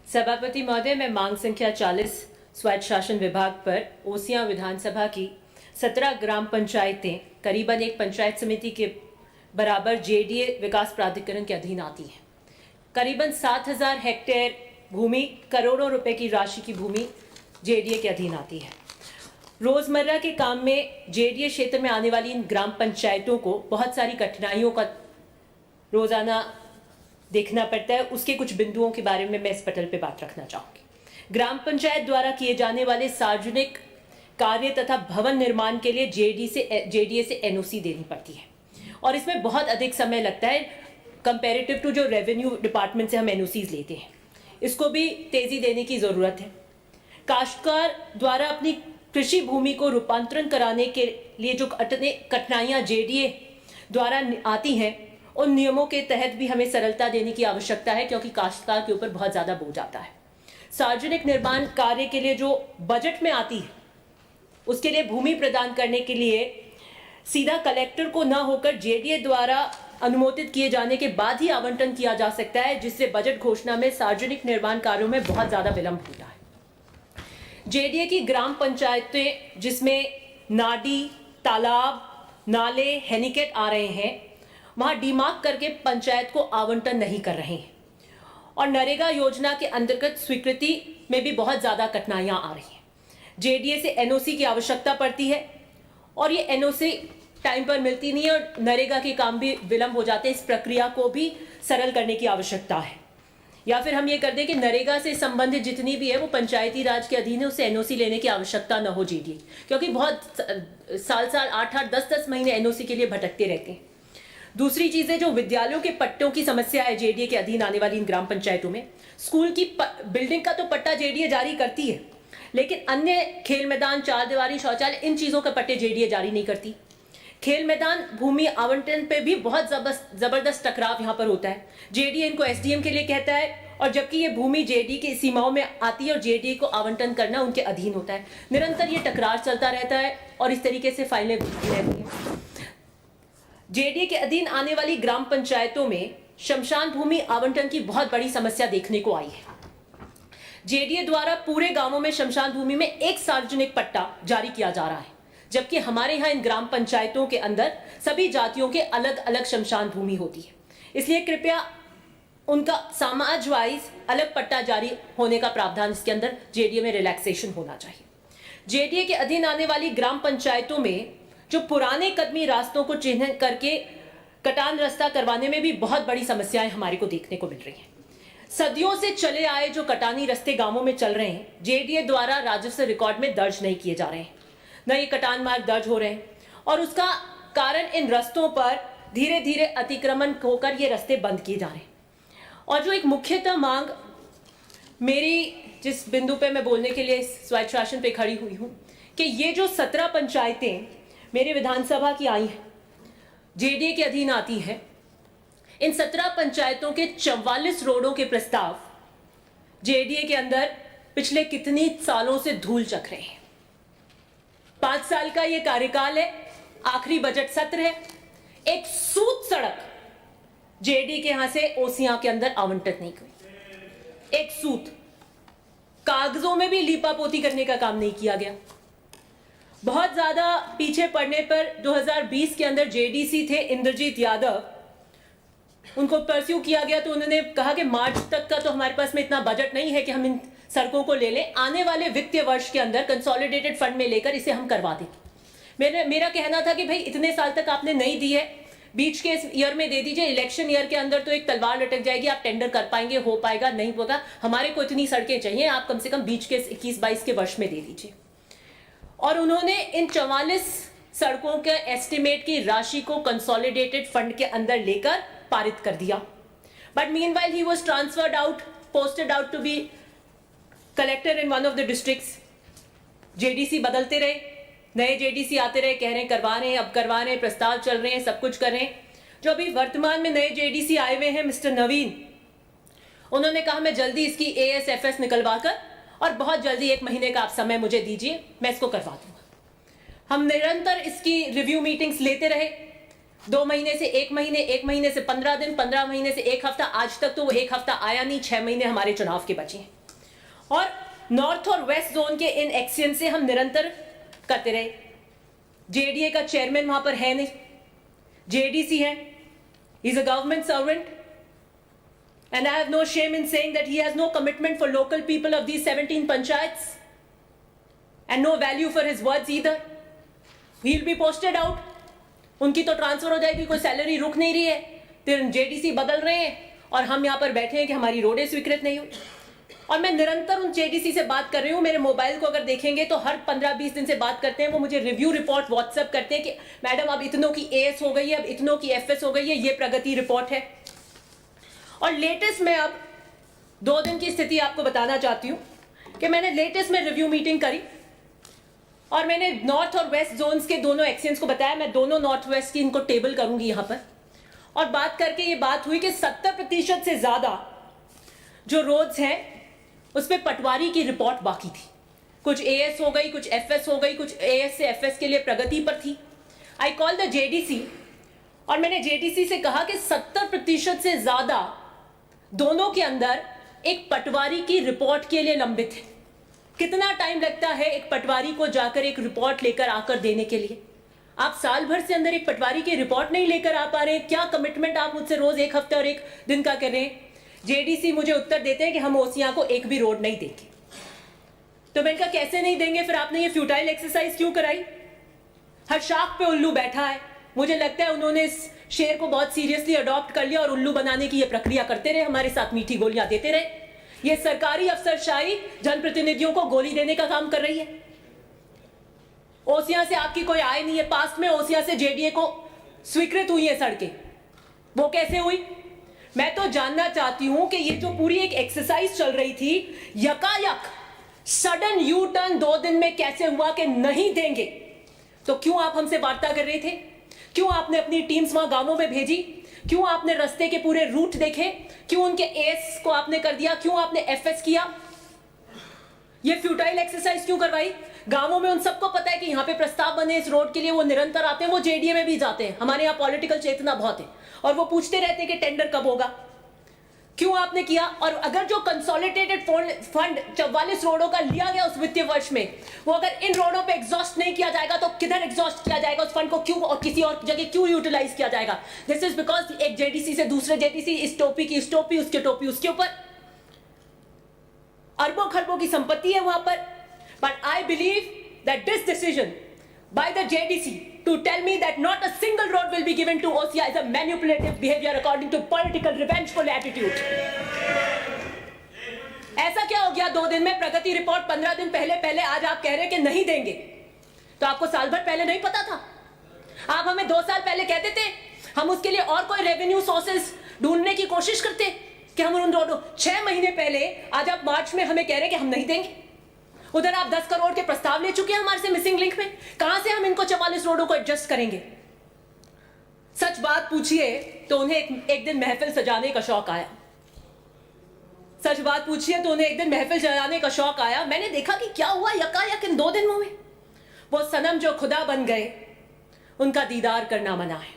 सभापति महोदय, मैं मांग संख्या 40 स्वायत्त शासन विभाग पर ओसियां विधानसभा की 17 ग्राम पंचायतें करीबन एक पंचायत समिति के बराबर जेडीए विकास प्राधिकरण के अधीन आती हैं। करीबन 7,000 हेक्टेयर भूमि, करोड़ों रुपए की राशि की भूमि जेडीए के अधीन आती है। रोजमर्रा के काम में जेडीए क्षेत्र में आने वाली इन ग्राम पंचायतों को बहुत सारी कठिनाइयों का रोजाना देखना पड़ता है। उसके कुछ बिंदुओं के बारे में मैं इस पटल पे बात रखना चाहूंगी। ग्राम पंचायत द्वारा किए जाने वाले सार्वजनिक कार्य तथा भवन निर्माण के लिए जेडीए से एनओसी देनी पड़ती है और इसमें बहुत अधिक समय लगता है कंपैरेटिव टू जो रेवेन्यू डिपार्टमेंट से हम एनओसीज लेते हैं। इसको भी तेजी देने की जरूरत है। काश्तकार द्वारा अपनी कृषि भूमि को रूपांतरण कराने के लिए जो कठिनाइयां जेडीए द्वारा आती हैं, उन नियमों के तहत भी हमें सरलता देने की आवश्यकता है, क्योंकि काश्तकार के ऊपर बहुत ज्यादा बोझ आता है। सार्वजनिक निर्माण कार्य के लिए जो बजट में आती है, उसके लिए भूमि प्रदान करने के लिए सीधा कलेक्टर को न होकर जेडीए द्वारा अनुमोदित किए जाने के बाद ही आवंटन किया जा सकता है, जिससे बजट घोषणा में सार्वजनिक निर्माण कार्यों में बहुत ज्यादा विलंब होता है। जेडीए की ग्राम पंचायतें जिसमें नाडी, तालाब, नाले, हेनिकेट आ रहे हैं, वहां डिमार्क करके पंचायत को आवंटन नहीं कर रहे हैं और नरेगा योजना के अंतर्गत स्वीकृति में भी बहुत ज्यादा कठिनाइयां आ रही हैं। जेडीए से एनओसी की आवश्यकता पड़ती है और ये एनओसी टाइम पर मिलती नहीं है और नरेगा के काम भी विलंब हो जाते हैं। इस प्रक्रिया को भी सरल करने की आवश्यकता है, या फिर हम ये कर दें कि नरेगा से संबंधित जितनी भी है वो पंचायती राज के अधीन है, उससे एनओसी लेने की आवश्यकता न हो जेडीए, क्योंकि बहुत साल 8-8, 10-10 महीने एनओसी के लिए भटकते रहते हैं। दूसरी चीज है जो विद्यालयों के पट्टों की समस्या है जेडीए के अधीन आने वाली इन ग्राम पंचायतों में। स्कूल की बिल्डिंग का तो पट्टा जेडीए जारी करती है, लेकिन अन्य खेल मैदान, चार दीवारी, शौचालय, इन चीजों के पट्टे जेडीए जारी नहीं करती। खेल मैदान भूमि आवंटन पे भी बहुत जबरदस्त टकराव यहाँ पर होता है। जेडीए इनको एसडीएम के लिए कहता है और जबकि ये भूमि जेडीए की सीमाओं में आती है और जेडीए को आवंटन करना उनके अधीन होता है। निरंतर ये टकराव चलता रहता है और इस तरीके से फाइलें घूमती रहती हैं। जेडीए के अधीन आने वाली ग्राम पंचायतों में शमशान भूमि आवंटन की बहुत बड़ी समस्या देखने को आई है। जेडीए द्वारा पूरे गांवों में शमशान भूमि में एक सार्वजनिक पट्टा जारी किया जा रहा है, जबकि हमारे यहाँ इन ग्राम पंचायतों के अंदर सभी जातियों के अलग अलग शमशान भूमि होती है। इसलिए कृपया उनका समाज वाइज अलग पट्टा जारी होने का प्रावधान इसके अंदर जेडीए में रिलैक्सेशन होना चाहिए। जेडीए के अधीन आने वाली ग्राम पंचायतों में जो पुराने कदमी रास्तों को चिन्हित करके कटान रास्ता करवाने में भी बहुत बड़ी समस्याएं हमारे को देखने को मिल रही हैं। सदियों से चले आए जो कटानी रास्ते गांवों में चल रहे हैं, जेडीए द्वारा राजस्व रिकॉर्ड में दर्ज नहीं किए जा रहे हैं, न ये कटान मार्ग दर्ज हो रहे हैं और उसका कारण इन रास्तों पर धीरे धीरे अतिक्रमण होकर ये रास्ते बंद किए जा रहे हैं। और जो एक मुख्यतः मांग मेरी, जिस बिंदु पे मैं बोलने के लिए स्वायत्त शासन पे खड़ी हुई हूं, कि ये जो 17 पंचायतें मेरे विधानसभा की आई हैं, जेडीए के अधीन आती है, इन 17 पंचायतों के 44 रोडों के प्रस्ताव जेडीए के अंदर पिछले कितनी सालों से धूल चख रहे हैं। 5 साल का ये कार्यकाल है, आखिरी बजट सत्र है, एक सूत सड़क जेडीए के यहां से ओसियां के अंदर आवंटित नहीं हुई। एक सूत, कागजों में भी लीपापोती करने का काम नहीं किया गया। बहुत ज्यादा पीछे पड़ने पर 2020 के अंदर जेडीसी थे इंद्रजीत यादव, उनको परस्यू किया गया तो उन्होंने कहा कि मार्च तक का तो हमारे पास में इतना बजट नहीं है कि हम इन सड़कों को ले लें, आने वाले वित्तीय वर्ष के अंदर कंसोलिडेटेड फंड में लेकर इसे हम करवा दें। मेरा कहना था कि भाई इतने साल तक आपने नहीं दी है, बीच के ईयर में दे दीजिए, इलेक्शन ईयर के अंदर तो एक तलवार लटक जाएगी, आप टेंडर कर पाएंगे, हो पाएगा, नहीं होगा, हमारे को इतनी सड़कें चाहिए, आप कम से कम बीच के 21-22 के वर्ष में दे दीजिए। और उन्होंने इन 44 सड़कों के एस्टिमेट की राशि को कंसोलिडेटेड फंड के अंदर लेकर पारित कर दिया। But meanwhile he was transferred out, posted out to be collector in one of the districts. JDC बदलते रहे, नए जेडीसी आते रहे, कह रहे हैं करवा रहे हैं, अब करवा रहे हैं, प्रस्ताव चल रहे हैं, सब कुछ कर रहे हैं। जो अभी वर्तमान में नए जेडीसी आए हुए हैं, मिस्टर नवीन, उन्होंने कहा मैं जल्दी इसकी एएसएफएस निकलवाकर और बहुत जल्दी 1 महीने का आप समय मुझे दीजिए, मैं इसको करवा दूंगा। हम निरंतर इसकी रिव्यू मीटिंग्स लेते रहे, 2 महीने से 1 महीने, 1 महीने से 15 दिन, 15 महीने से 1 हफ्ता, आज तक तो वो 1 हफ्ता आया नहीं, 6 महीने हमारे चुनाव के बचे हैं। और नॉर्थ और वेस्ट जोन के इन एक्शन से हम निरंतर करते रहे। जेडीए का चेयरमैन वहां पर है नहीं, जेडीसी है, is a government servant, and I have no shame in saying that he has no commitment for local people of these 17 panchayats and no value for his words either. He'll be posted out. उनकी तो transfer हो जाएगी, कोई salary रुक नहीं रही है, फिर जेडीसी बदल रहे हैं और हम यहाँ पर बैठे हैं कि हमारी रोडें स्वीकृत नहीं हुई। और मैं निरंतर उन जेडीसी से बात कर रही हूँ। मेरे मोबाइल को अगर देखेंगे तो हर 15-20 दिन से बात करते हैं, वो मुझे रिव्यू रिपोर्ट व्हाट्सएप करते हैं कि मैडम अब इतनों की एएस हो गई है, अब इतनों की एफएस हो गई है, ये प्रगति रिपोर्ट है। और लेटेस्ट में अब 2 दिन की स्थिति आपको बताना चाहती हूं कि मैंने लेटेस्ट में रिव्यू मीटिंग करी और मैंने नॉर्थ और वेस्ट जोन्स के दोनों एक्शंस को बताया। मैं दोनों नॉर्थ वेस्ट की इनको टेबल करूंगी यहां पर, और बात करके ये बात हुई कि 70% से ज्यादा जो रोड्स हैं उस पर पटवारी की रिपोर्ट बाकी थी। कुछ एएस हो गई, कुछ एफएस हो गई, कुछ एएस से एफएस के लिए प्रगति पर थी। आई कॉल द जेडीसी और मैंने जेडीसी से कहा कि 70% से ज्यादा दोनों के अंदर एक पटवारी की रिपोर्ट के लिए लंबित है। कितना टाइम लगता है एक पटवारी को जाकर एक रिपोर्ट लेकर आकर देने के लिए? आप साल भर से अंदर एक पटवारी की रिपोर्ट नहीं लेकर आ पा रहे। क्या कमिटमेंट आप मुझसे रोज 1 हफ्ते और 1 दिन का कर रहे हैं? जेडीसी मुझे उत्तर देते हैं कि हम ओसियां को एक भी रोड नहीं देंगे। तो मैंने कहा कैसे नहीं देंगे? फिर आपने ये फ्यूटाइल एक्सरसाइज क्यों कराई? हर शाख पे उल्लू बैठा है। मुझे लगता है उन्होंने इस शेर को बहुत सीरियसली अडॉप्ट कर लिया और उल्लू बनाने की ये प्रक्रिया करते रहे, हमारे साथ मीठी गोलियां देते रहे। ये सरकारी अफसरशाही जनप्रतिनिधियों को गोली देने का काम कर रही है। ओसियां से आपकी कोई आय नहीं है। पास्ट में ओसियां से जेडीए को स्वीकृत हुई है सड़कें, वो कैसे हुई? मैं तो जानना चाहती हूं कि ये जो पूरी एक एक्सरसाइज चल रही थी, यकायक सडन यू टर्न 2 दिन में कैसे हुआ कि नहीं देंगे? तो क्यों आप हमसे वार्ता कर रहे थे? क्यों आपने अपनी टीम्स वहां गांवों में भेजी? क्यों आपने रास्ते के पूरे रूट देखे? क्यों उनके एएस को आपने कर दिया? क्यों आपने एफएस किया? ये फ्यूटाइल एक्सरसाइज क्यों करवाई? गांवों में उन सबको पता है कि यहाँ पे प्रस्ताव बने इस रोड के लिए, वो निरंतर आते हैं, वो जेडीए में भी जाते हैं। हमारे यहाँ पॉलिटिकल चेतना बहुत है और वो पूछते रहते हैं कि टेंडर कब होगा। क्यों आपने किया? और अगर जो कंसोलिडेटेड फंड 44 रोडों का लिया गया उस वित्तीय वर्ष में, वो अगर इन रोडों पे एग्जॉस्ट नहीं किया जाएगा तो किधर एग्जॉस्ट किया जाएगा? उस फंड को क्यों और किसी और जगह क्यों यूटिलाइज किया जाएगा? दिस इज बिकॉज एक जेडीसी से दूसरे जेडीसी, इस टोपी की इस टोपी, उसके टोपी उसके ऊपर, अरबों खरबों की संपत्ति है वहां पर। But I believe that this decision by the JDC to tell me that not a single road will be given to OCI is a manipulative behavior according to political revengeful attitude. ऐसा क्या हो गया 2 दिन में? प्रगति report 15 दिन पहले आज आप कह रहे हैं कि नहीं देंगे, तो आपको साल भर पहले नहीं पता था? आप हमें 2 साल पहले कहते थे, हम उसके लिए और कोई रेवेन्यू सोर्सेस ढूंढने की कोशिश करते कि हम उन रोडों 6 महीने पहले, आज आप मार्च में हमें कह रहे हैं कि हम नहीं देंगे। उधर आप 10 करोड़ के प्रस्ताव ले चुके हैं हमारे से मिसिंग लिंक में। कहां से हम इनको 44 रोडों को एडजस्ट करेंगे? सच बात पूछिए तो उन्हें एक दिन महफिल सजाने का शौक आया। सच बात पूछिए तो उन्हें एक दिन महफिल सजाने का शौक आया। मैंने देखा कि क्या हुआ यकायक इन 2 दिनों में। वो सनम जो खुदा बन गए, उनका दीदार करना मना है।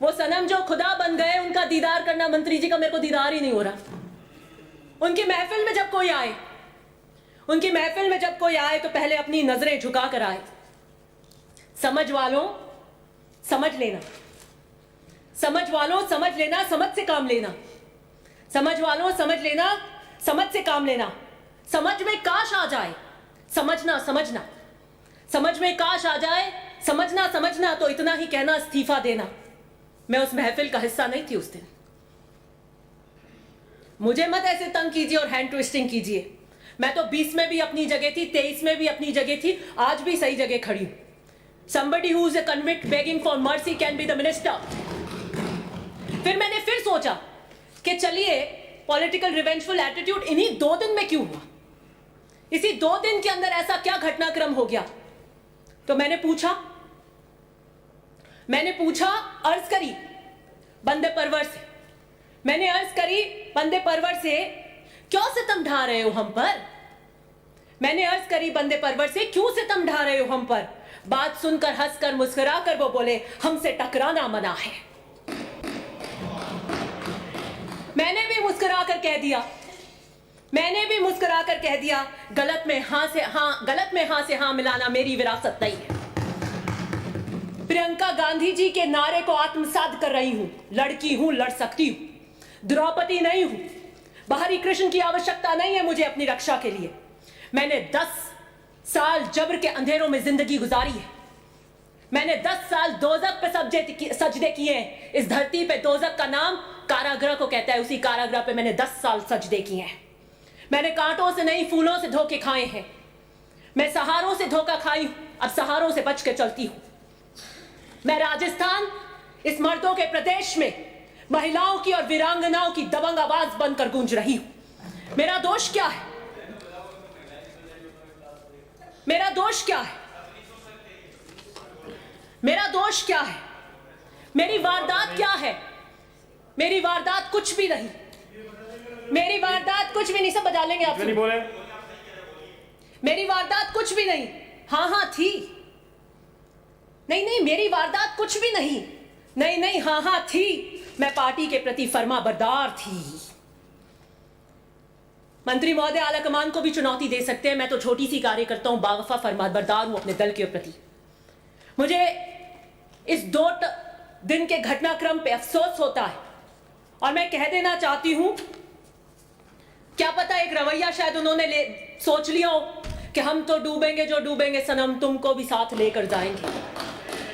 वो सनम जो खुदा बन गए, उनका दीदार करना, मंत्री जी का मेरे को दीदार ही नहीं हो रहा। उनकी महफिल में जब कोई आए, उनकी महफिल में जब कोई आए तो पहले अपनी नजरें झुका कर आए। समझ वालों समझ लेना, समझ वालों समझ लेना, समझ से काम लेना। समझ वालों समझ लेना, समझ से काम लेना। समझ में काश आ जाए, समझना समझना। समझ में काश आ जाए, समझना समझना। तो इतना ही कहना, इस्तीफा देना। मैं उस महफिल का हिस्सा नहीं थी उस दिन। मुझे मत ऐसे तंग कीजिए और हैंड ट्विस्टिंग कीजिए। मैं तो 20 में भी अपनी जगह थी, 23 में भी अपनी जगह थी, आज भी सही जगह खड़ी हूं। Somebody who is a convict begging for mercy can be the minister. फिर मैंने फिर सोचा कि चलिए पॉलिटिकल रिवेंजफुल एटीट्यूड इन्हीं 2 दिन में क्यों हुआ? इसी 2 दिन के अंदर ऐसा क्या घटनाक्रम हो गया? तो मैंने पूछा, अर्ज करी बंदे परवर से। मैंने अर्ज करी बंदे परवर से, क्यों सितम ढा रहे हो हम पर? मैंने अर्ज करी बंदे परवर से, क्यों सितम ढा रहे हो हम पर? बात सुनकर हंसकर मुस्कुराकर वो बोले, हमसे टकराना मना है। मैंने भी मुस्कुराकर कह दिया, गलत में हां से हां मिलाना मेरी विरासत नहीं है। प्रियंका गांधी जी के नारे को आत्मसात कर रही हूं। लड़की हूं, लड़ सकती हूं, द्रौपदी नहीं हूं। बाहरी कृष्ण की आवश्यकता नहीं है मुझे अपनी रक्षा के लिए। मैंने 10 साल जबर के अंधेरों में जिंदगी गुजारी है। मैंने 10 साल दोजख पे सजदे किए हैं। इस धरती पे दोजख का नाम कारागृह को कहता है। उसी कारागृह पे मैंने 10 साल सजदे किए हैं। मैंने कांटों से नहीं, फूलों से धोखे खाए हैं। मैं सहारों से धोखा खाई हूं, अब सहारों से बच के चलती हूं। मैं राजस्थान, इस मर्दों के प्रदेश में महिलाओं की और वीरांगनाओं की दबंग आवाज बनकर गूंज रही हूं। मेरा दोष क्या है? मेरा दोष क्या है? मेरा दोष क्या है? मेरी वारदात क्या है? मेरी वारदात कुछ भी नहीं। मेरी वारदात कुछ भी नहीं। सब बजा लेंगे आप। नहीं बोले। मेरी वारदात कुछ भी नहीं। हाँ थी। नहीं, मेरी वारदात कुछ भी नहीं। नहीं, हाँ थी। मैं पार्टी के प्रति फर्माबरदार थी। मंत्री महोदय आलाकमान को भी चुनौती दे सकते हैं। मैं तो छोटी सी कार्यकर्ता हूं, बावफा फर्माबरदार हूं अपने दल के प्रति। मुझे इस 2 दिन के घटनाक्रम पे अफसोस होता है और मैं कह देना चाहती हूं, क्या पता एक रवैया शायद उन्होंने सोच लिया हो कि हम तो डूबेंगे जो डूबेंगे सनम, तुमको भी साथ लेकर जाएंगे।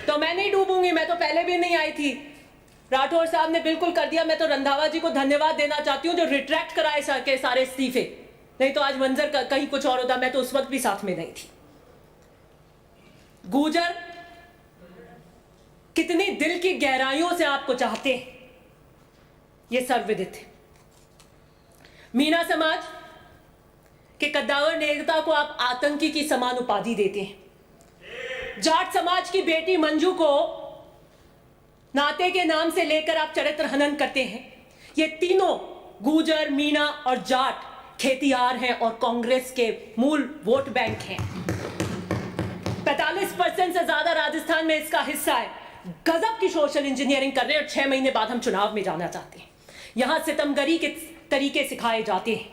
तो मैं नहीं डूबूंगी। मैं तो पहले भी नहीं आई थी। राठौर साहब ने बिल्कुल कर दिया। मैं तो रंधावा जी को धन्यवाद देना चाहती हूं जो रिट्रैक्ट कराए के सारे इस्तीफे। नहीं तो आज मंजर कहीं कुछ और होता। मैं तो उस वक्त भी साथ में नहीं थी। गुर्जर कितनी दिल की गहराइयों से आपको चाहते हैं यह सर्वविदित है। मीना समाज के कद्दावर नेता को आप आतंकी की समान उपाधि देते हैं। जाट समाज की बेटी मंजू को नाते के नाम से लेकर आप चरित्र हनन करते हैं। ये तीनों गुर्जर, मीना और जाट खेतियार हैं और कांग्रेस के मूल वोट बैंक हैं। 45% से ज्यादा राजस्थान में इसका हिस्सा है। गजब की सोशल इंजीनियरिंग कर रहे हैं और 6 महीने बाद हम चुनाव में जाना चाहते हैं। यहां सितमगरी के तरीके सिखाए जाते हैं।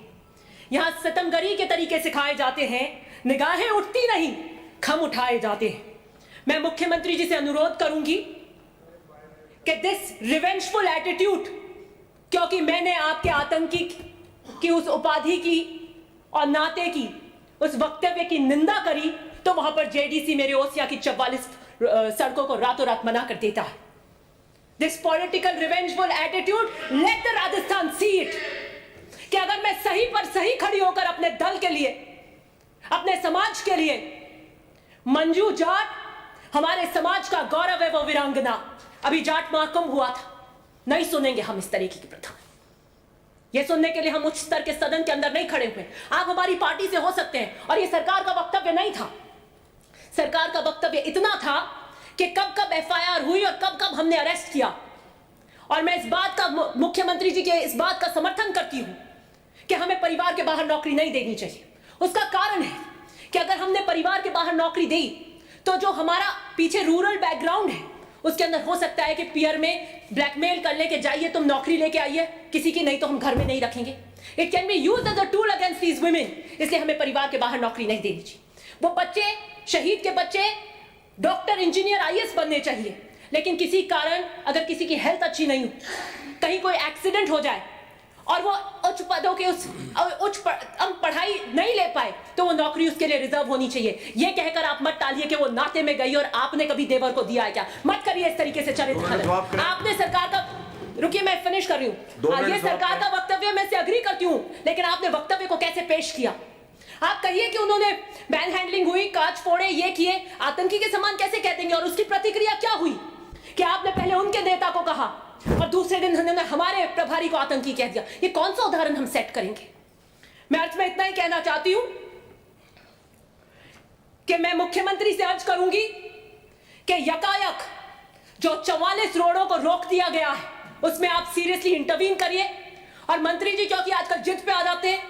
यहां सितमगरी के तरीके सिखाए जाते हैं। निगाहें उठती नहीं, खम उठाए जाते हैं। मैं मुख्यमंत्री जी से अनुरोध करूंगी कि दिस रिवेंजफुल एटीट्यूड, क्योंकि मैंने आपके आतंकी की उस उपाधि की और नाते की उस वक्तव्य की निंदा करी, तो वहां पर जेडीसी मेरे ओसिया की 44 सड़कों को रातों रात मना कर देता है। This political revengeful attitude, let the Rajasthan see it, कि अगर मैं सही पर सही खड़ी होकर अपने दल के लिए, अपने समाज के लिए, मंजू जाट हमारे समाज का गौरव है, वो वीरांगना। अभी जाट महाकुंभ हुआ था। नहीं सुनेंगे हम इस तरीके की प्रथा। यह सुनने के लिए हम उच्च स्तर के सदन के अंदर नहीं खड़े हुए। आप हमारी पार्टी से हो सकते हैं और यह सरकार का वक्तव्य नहीं था। सरकार का वक्तव्य इतना था कि कब कब एफआईआर हुई और कब कब हमने अरेस्ट किया। और मैं इस बात का, मुख्यमंत्री जी के इस बात का समर्थन करती हूं कि हमें परिवार के बाहर नौकरी नहीं देनी चाहिए। उसका कारण है कि अगर हमने परिवार के बाहर नौकरी दी तो जो हमारा पीछे रूरल बैकग्राउंड है उसके अंदर हो सकता है कि पीयर में ब्लैकमेल कर ले के जाइए तुम नौकरी लेके आइए किसी की, नहीं तो हम घर में नहीं रखेंगे। It can be used as a tool against these women. इसलिए हमें परिवार के बाहर नौकरी नहीं देनी चाहिए। वो बच्चे, शहीद के बच्चे डॉक्टर, इंजीनियर, आईएएस बनने चाहिए, लेकिन किसी कारण अगर किसी की हेल्थ अच्छी नहीं हो, कहीं कोई एक्सीडेंट हो जाए और वो उच्च पदों के पढ़ाई नहीं ले पाए तो वो नौकरी उसके लिए रिजर्व होनी चाहिए। ये कहकर आप मत टालिए कि वो नाते में गई और आपने कभी देवर को दिया है क्या। मत करिए इस तरीके से चरित्र। आपने सरकार का, रुकिए मैं फिनिश कर रही हूँ, ये सरकार का वक्तव्य मैं से अग्री करती हूँ, लेकिन आपने वक्तव्य को कैसे पेश किया। आप कहिए कि उन्होंने मैन हैंडलिंग हुई, कांच फोड़े, ये किए, आतंकी के समान कैसे कह देंगे। और उसकी प्रतिक्रिया क्या हुई कि आपने पहले उनके नेता को कहा और दूसरे दिन उन्होंने हमारे प्रभारी को आतंकी कह दिया। ये कौन सा उदाहरण हम सेट करेंगे। मैं अर्थ में इतना ही कहना चाहती हूं कि मैं मुख्यमंत्री से अर्ज करूंगी कि यकायक जो 44 रोडों को रोक दिया गया है उसमें आप सीरियसली इंटरवीन करिए। और मंत्री जी क्योंकि आजकल जिद पे आ जाते हैं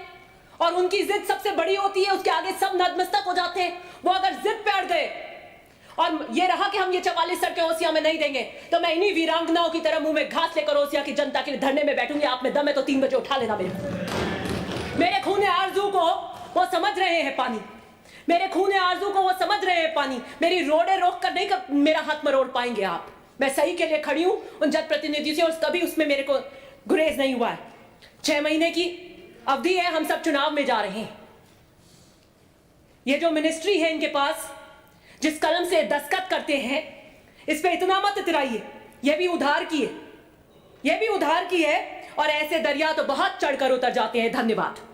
और उनकी जिद सबसे बड़ी होती है, उसके आगे सब नतमस्तक हो जाते हैं। वो अगर जिद पे अड़ गए और ये रहा कि हम ये 44 सड़कें ओसिया में नहीं देंगे तो मैं इन्हीं वीरांगनाओं की तरह मुंह में घास लेकर ओसिया की जनता के लिए धरने में बैठूंगी। आप में दम है तो 3 बजे उठा लेना मेरे खून आरजू को वो समझ रहे हैं पानी, मेरे खून आरजू को वो समझ रहे हैं पानी। मेरी रोडे रोक कर नहीं कर मेरा हाथ मरोड़ पाएंगे आप। मैं सही के लिए खड़ी हूं उन जनप्रतिनिधि से और कभी उसमें मेरे को गुरेज नहीं हुआ है। 6 महीने की अवधि है, हम सब चुनाव में जा रहे हैं। ये जो मिनिस्ट्री है इनके पास, जिस कलम से दस्तखत करते हैं इस पे इतना मत इतराइए। ये भी उधार की है, ये भी उधार की है और ऐसे दरिया तो बहुत चढ़कर उतर जाते हैं। धन्यवाद।